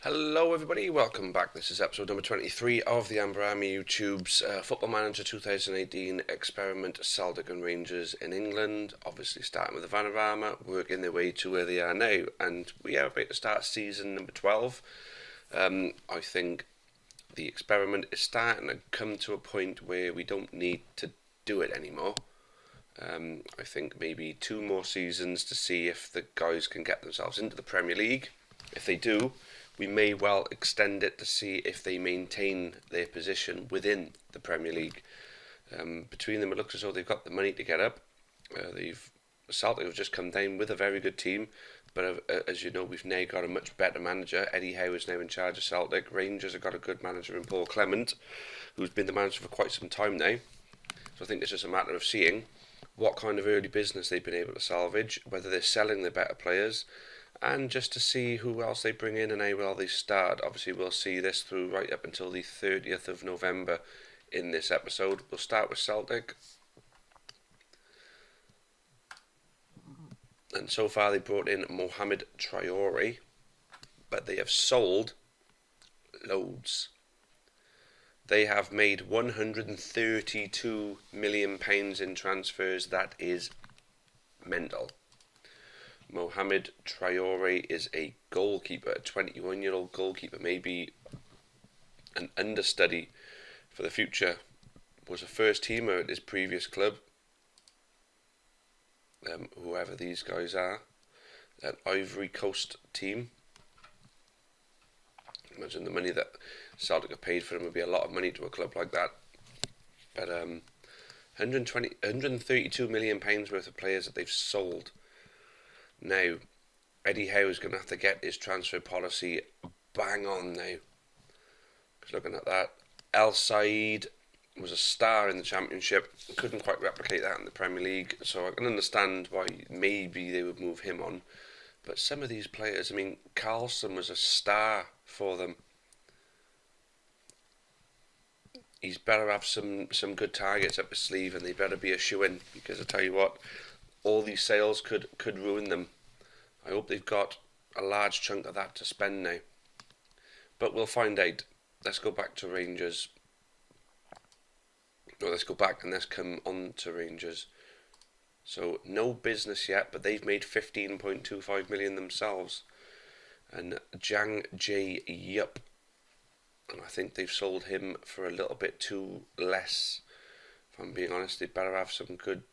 Hello everybody, welcome back. This is episode number 23 of the Vanarama YouTube's Football Manager 2018 experiment, Celtic and Rangers in England. Obviously starting with the Vanarama, working their way to where they are now, and we are about to start season number 12. I think the experiment is starting to come to a point where we don't need to do it anymore. I think maybe 2 more seasons to see if the guys can get themselves into the Premier League. If they do, we may well extend it to see if they maintain their position within the Premier League. Between them, it looks as though they've got the money to get up. Celtic have just come down with a very good team, but as you know, we've now got a much better manager. Eddie Howe is now in charge of Celtic. Rangers have got a good manager in Paul Clement, who's been the manager for quite some time now. So I think it's just a matter of seeing what kind of early business they've been able to salvage, whether they're selling their better players, and just to see who else they bring in and how well they start. Obviously, we'll see this through right up until the 30th of November in this episode. We'll start with Celtic. And so far they brought in Mohamed Traore, but they have sold loads. They have made £132 million in transfers. That is mental. Mohamed Traore is a goalkeeper, a 21-year-old goalkeeper, maybe an understudy for the future. Was a first teamer at his previous club, whoever these guys are, an Ivory Coast team. Imagine the money that Celtic have paid for him would be a lot of money to a club like that. But £132 million worth of players that they've sold. Now, Eddie Howe is going to have to get his transfer policy bang on now. Because looking at that, El Said was a star in the Championship, couldn't quite replicate that in the Premier League, so I can understand why maybe they would move him on. But some of these players, I mean, Carlson was a star for them. He's better have some good targets up his sleeve, and they better be a shoe-in, because I tell you what, all these sales could ruin them. I hope they've got a large chunk of that to spend now. But we'll find out. Let's go back to Rangers. No, let's go back and let's come on to Rangers. So, no business yet, but they've made 15.25 million themselves. And Jang Jae Yup, and I think they've sold him for a little bit too less. If I'm being honest, they'd better have some good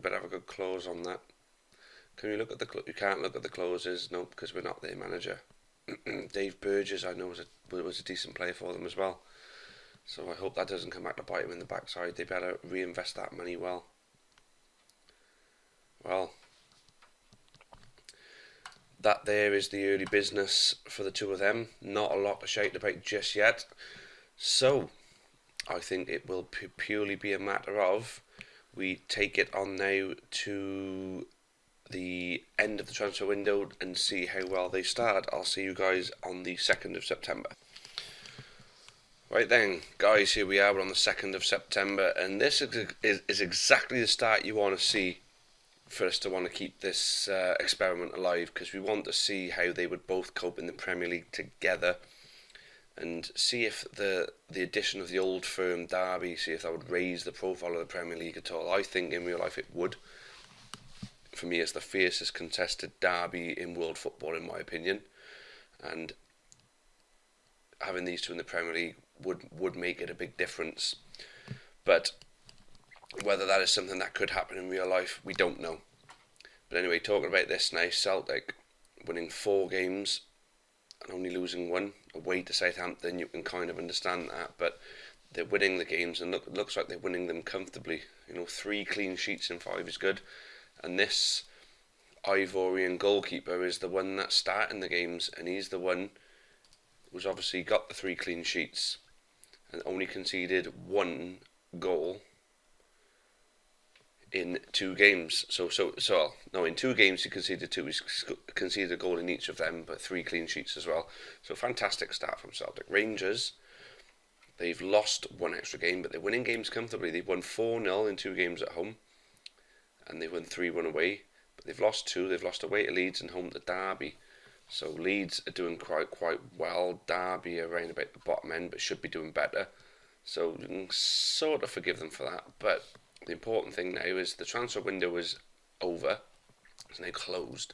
better have a good clause on that. Can you look at you can't look at the clauses, no, because we're not their manager. Dave Burgess, I know, was a decent player for them as well. So I hope that doesn't come back to bite them in the backside. They better reinvest that money well. Well, that there is the early business for the two of them. Not a lot to shout about just yet. So, I think it will purely be a matter of we take it on now to the end of the transfer window and see how well they start. I'll see you guys on the 2nd of September. Right then, guys, here we are. We're on the 2nd of September, and this is exactly the start you want to see for us to want to keep this experiment alive, because we want to see how they would both cope in the Premier League together, and see if the addition of the old firm derby, see if that would raise the profile of the Premier League at all. I think in real life it would. For me, it's the fiercest contested derby in world football, in my opinion, and having these two in the Premier League would make it a big difference. But whether that is something that could happen in real life, we don't know. But anyway, talking about this now, Celtic winning 4 games and only losing 1 away to Southampton, you can kind of understand that, but they're winning the games, and looks like they're winning them comfortably. 3 clean sheets in 5 is good, and this Ivorian goalkeeper is the one that's starting the games, and he's the one who's obviously got the 3 clean sheets and only conceded 1 goal in 2 games. No, in 2 games he conceded 2. He's conceded a goal in each of them, but 3 clean sheets as well. So fantastic start from Celtic. Rangers, they've lost 1 extra game, but they're winning games comfortably. They've won 4-0 in 2 games at home, and they've won 3-1 away. But they've lost 2. They've lost away to Leeds and home to Derby. So Leeds are doing quite well. Derby are around about the bottom end, but should be doing better. So you can sort of forgive them for that. But the important thing now is the transfer window is over. It's now closed.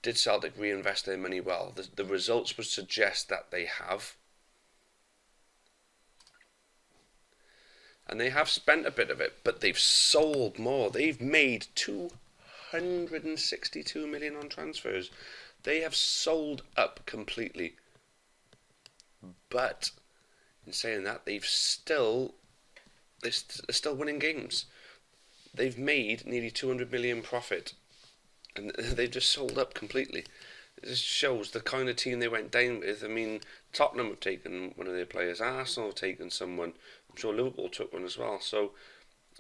Did Celtic reinvest their money well? The results would suggest that they have. And they have spent a bit of it, but they've sold more. They've made 262 million on transfers. They have sold up completely. But in saying that, they're still winning games. They've made nearly 200 million profit, and they've just sold up completely. It just shows the kind of team they went down with. I mean, Tottenham have taken one of their players, Arsenal have taken someone, I'm sure Liverpool took one as well. So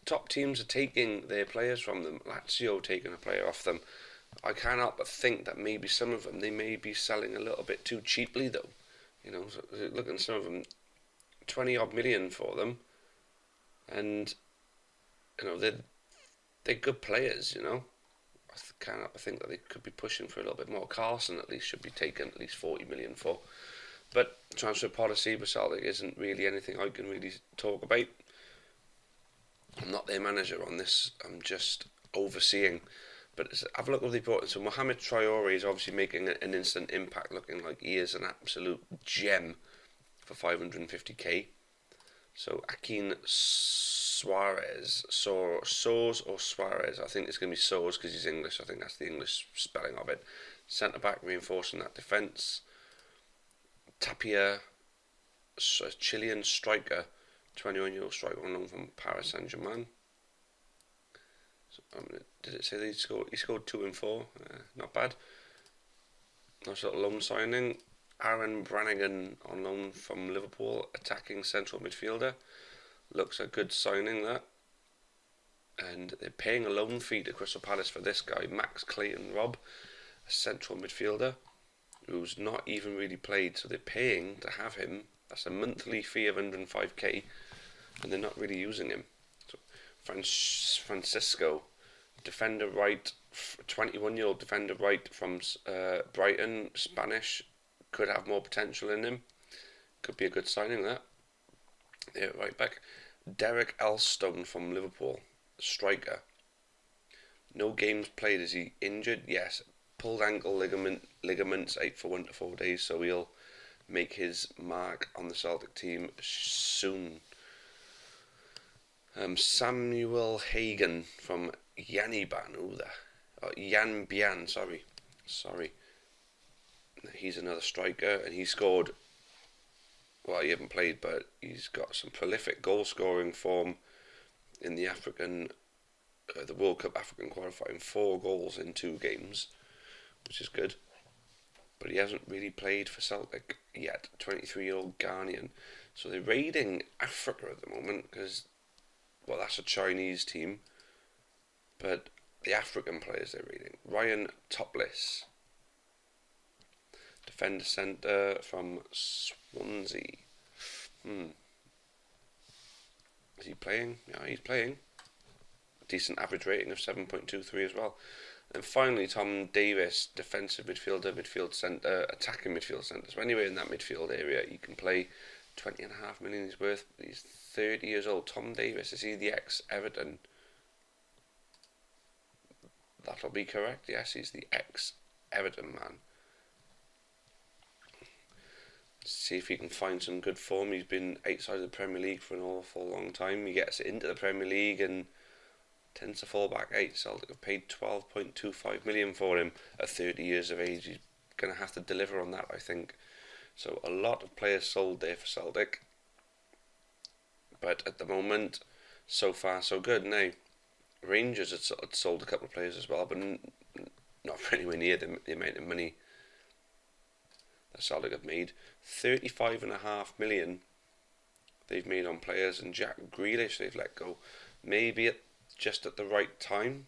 top teams are taking their players from them. Lazio taking a player off them. I can't help but think that maybe some of them they may be selling a little bit too cheaply though. You know, so looking at some of them, 20 odd million for them, and you know they're good players. You know, I can't help but think that they could be pushing for a little bit more. Carlson at least should be taken at least 40 million for. But transfer policy with Celtic isn't really anything I can really talk about. I'm not their manager on this. I'm just overseeing. But have a look what they brought in. So Mohamed Traore is obviously making an instant impact, looking like he is an absolute gem for 550k. So Akin Suarez, Soares or Suarez. I think it's going to be Soares because he's English. I think that's the English spelling of it. Centre back reinforcing that defence. Tapia, a Chilean striker, 21-year-old striker on loan from Paris Saint-Germain. So, did it say that he scored 2 and 4? Not bad. Nice little loan signing. Aaron Brannigan on loan from Liverpool, attacking central midfielder. Looks a good signing, that. And they're paying a loan fee to Crystal Palace for this guy, Max Clayton-Robb, a central midfielder who's not even really played, so they're paying to have him. That's a monthly fee of 105k, and they're not really using him. So Francisco, defender right, 21-year-old defender right from Brighton, Spanish, could have more potential in him. Could be a good signing, that. Yeah, right back. Derek Elstone from Liverpool, striker. No games played. Is he injured? Yes. Pulled ankle ligaments, 8 for 1 to 4 days, so he'll make his mark on the Celtic team soon. Samuel Hagen from Yanbian, sorry. He's another striker, and he scored. Well, he hasn't played, but he's got some prolific goal scoring form in the the World Cup African qualifying. 4 goals in 2 games. Which is good, but he hasn't really played for Celtic yet. 23-year-old Ghanaian, so they're raiding Africa at the moment because, well, that's a Chinese team, but the African players they're raiding. Ryan Topless, defender centre from Swansea. Is he playing? Yeah, he's playing. Decent average rating of 7.23 as well. And finally, Tom Davis, defensive midfielder, midfield centre, attacking midfield centre. So anywhere in that midfield area, you can play. 20.5 million he's worth. He's 30 years old. Tom Davis, is he the ex-Everton? That'll be correct. Yes, he's the ex-Everton man. See if he can find some good form. He's been outside of the Premier League for an awful long time. He gets into the Premier League and tends to fall back out. Celtic have paid 12.25 million for him at 30 years of age. He's going to have to deliver on that, I think. So a lot of players sold there for Celtic. But at the moment, so far so good. Now, Rangers had sold a couple of players as well, but not for anywhere near the amount of money that Celtic have made. 35.5 million they've made on players, and Jack Grealish they've let go. Maybe just at the right time.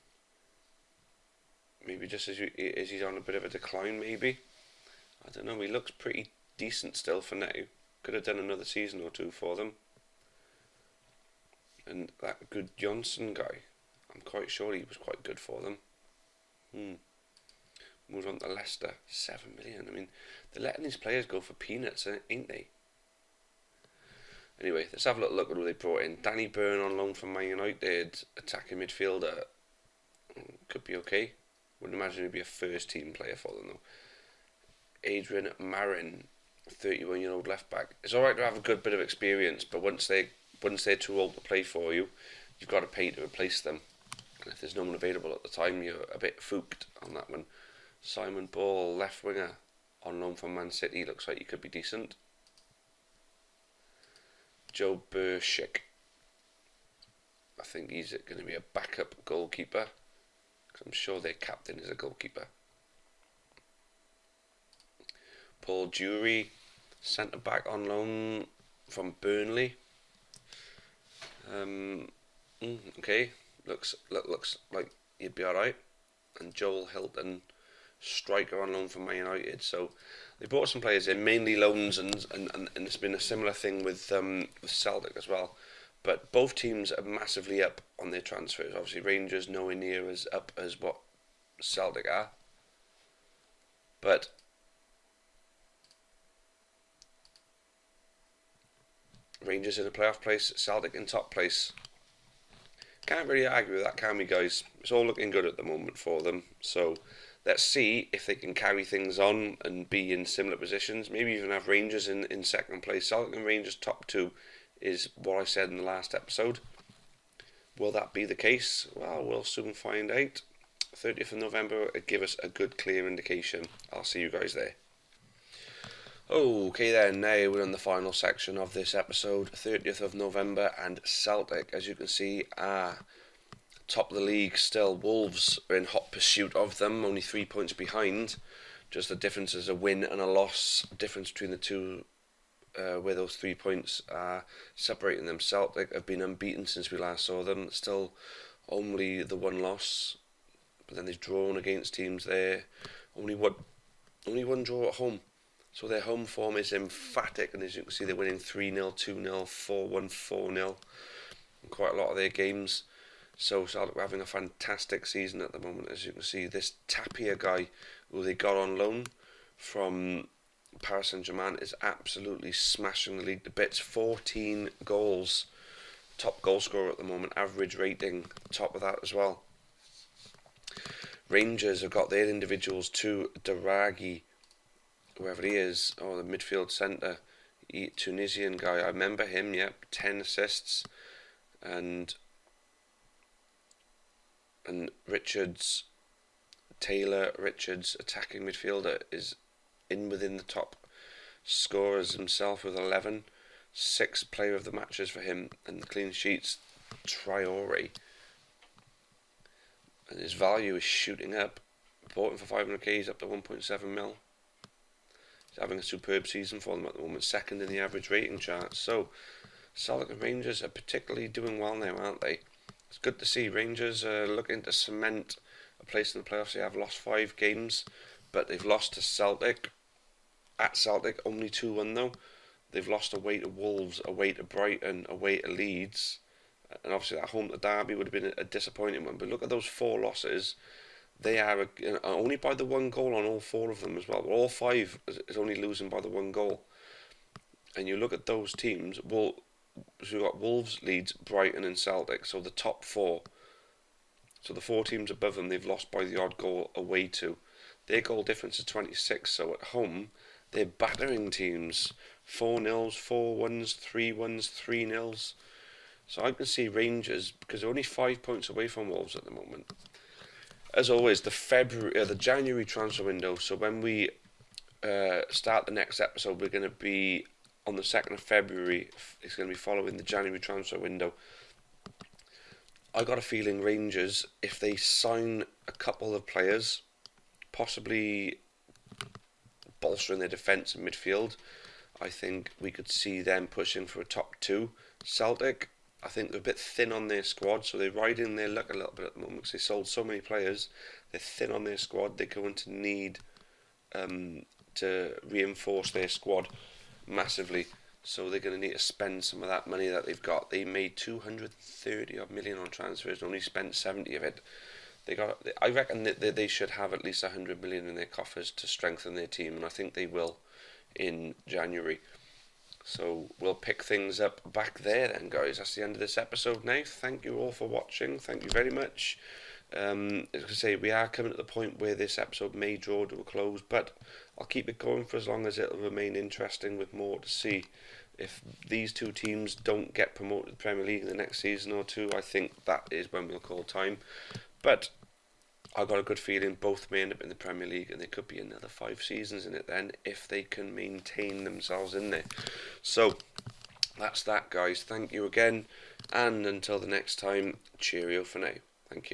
Maybe just as he's on a bit of a decline, maybe. I don't know, he looks pretty decent still for now. Could have done another season or 2 for them. And that good Johnson guy, I'm quite sure he was quite good for them. Moves on to Leicester, 7 million. I mean, they're letting these players go for peanuts, ain't they? Anyway, let's have a little look at who they brought in. Danny Byrne on loan from Man United, attacking midfielder. Could be okay. Wouldn't imagine he'd be a first team player for them though. Adrian Marin, 31-year-old left back. It's alright to have a good bit of experience, but once they're too old to play for you, you've got to pay to replace them. And if there's no one available at the time, you're a bit fooked on that one. Simon Ball, left winger, on loan from Man City. Looks like he could be decent. Joe Burshik. I think he's going to be a backup goalkeeper, because I'm sure their captain is a goalkeeper. Paul Jury, centre back on loan from Burnley. Okay, looks like he'd be alright. And Joel Hilton, striker on loan from Man United. So they brought some players in, mainly loans, and it's been a similar thing with Celtic as well. But both teams are massively up on their transfers. Obviously, Rangers nowhere near as up as what Celtic are. But Rangers in a playoff place, Celtic in top place. Can't really argue with that, can we, guys? It's all looking good at the moment for them. So let's see if they can carry things on and be in similar positions. Maybe even have Rangers in second place. Celtic and Rangers top two is what I said in the last episode. Will that be the case? Well, we'll soon find out. 30th of November will give us a good clear indication. I'll see you guys there. Okay then, now we're in the final section of this episode. 30th of November, and Celtic, as you can see, are top of the league still. Wolves are in hot pursuit of them, only 3 points behind. Just the difference is a win and a loss. Difference between the two, where those 3 points are separating them. Celtic have been unbeaten since we last saw them. Still only the one loss, but then they've drawn against teams there. Only one draw at home. So their home form is emphatic, and as you can see, they're winning 3-0, 2-0, 4-1, 4-0 in quite a lot of their games. So Celtic are having a fantastic season at the moment. As you can see, this Tapia guy, who they got on loan from Paris Saint-Germain, is absolutely smashing the league to bits. 14 goals, top goal scorer at the moment, average rating, top of that as well. Rangers have got their individuals too. Daragi, whoever he is, the midfield centre, Tunisian guy, I remember him, yep, 10 assists, and Taylor Richards, attacking midfielder, is in within the top scorers himself with 11, 6 player of the matches for him, and the clean sheets, Traore, and his value is shooting up. Bought him for 500k, he's up to 1.7 mil. He's having a superb season for them at the moment, second in the average rating chart. So Celtic and Rangers are particularly doing well now, aren't they? It's good to see. Rangers are looking to cement a place in the playoffs. They have lost 5 games, but they've lost to Celtic. At Celtic, only 2-1 though. They've lost away to Wolves, away to Brighton, away to Leeds, and obviously that home to Derby would have been a disappointing one. But look at those 4 losses. They are only by the 1 goal on all 4 of them as well. All 5 is only losing by the 1 goal. And you look at those teams. So we've got Wolves, Leeds, Brighton, and Celtic. So the top 4. So the 4 teams above them, they've lost by the odd goal away to. Their goal difference is 26. So at home, they're battering teams. 4-0s, 4-1s, 3-1s, 3-0s. So I can see Rangers, because they're only 5 points away from Wolves at the moment. As always, the January transfer window. So when we start the next episode, we're going to be on the 2nd of February. It's going to be following the January transfer window. I got a feeling Rangers, if they sign a couple of players, possibly bolstering their defence and midfield, I think we could see them pushing for a top 2. Celtic, I think they're a bit thin on their squad, so they're riding their luck a little bit at the moment because they sold so many players. They're thin on their squad. They're going to need to reinforce their squad massively. So they're going to need to spend some of that money that they've got. They made 230 million on transfers and only spent 70 of it. I reckon that they should have at least 100 million in their coffers to strengthen their team, and I think they will in January. So we'll pick things up back there then, guys. That's the end of this episode now. Thank you all for watching. Thank you very much. As I say, we are coming to the point where this episode may draw to a close, but I'll keep it going for as long as it'll remain interesting with more to see. If these two teams don't get promoted to the Premier League in the next season or two, I think that is when we'll call time. But I've got a good feeling both may end up in the Premier League, and there could be another 5 seasons in it then if they can maintain themselves in there. So that's that, guys. Thank you again, and until the next time, cheerio for now. Thank you.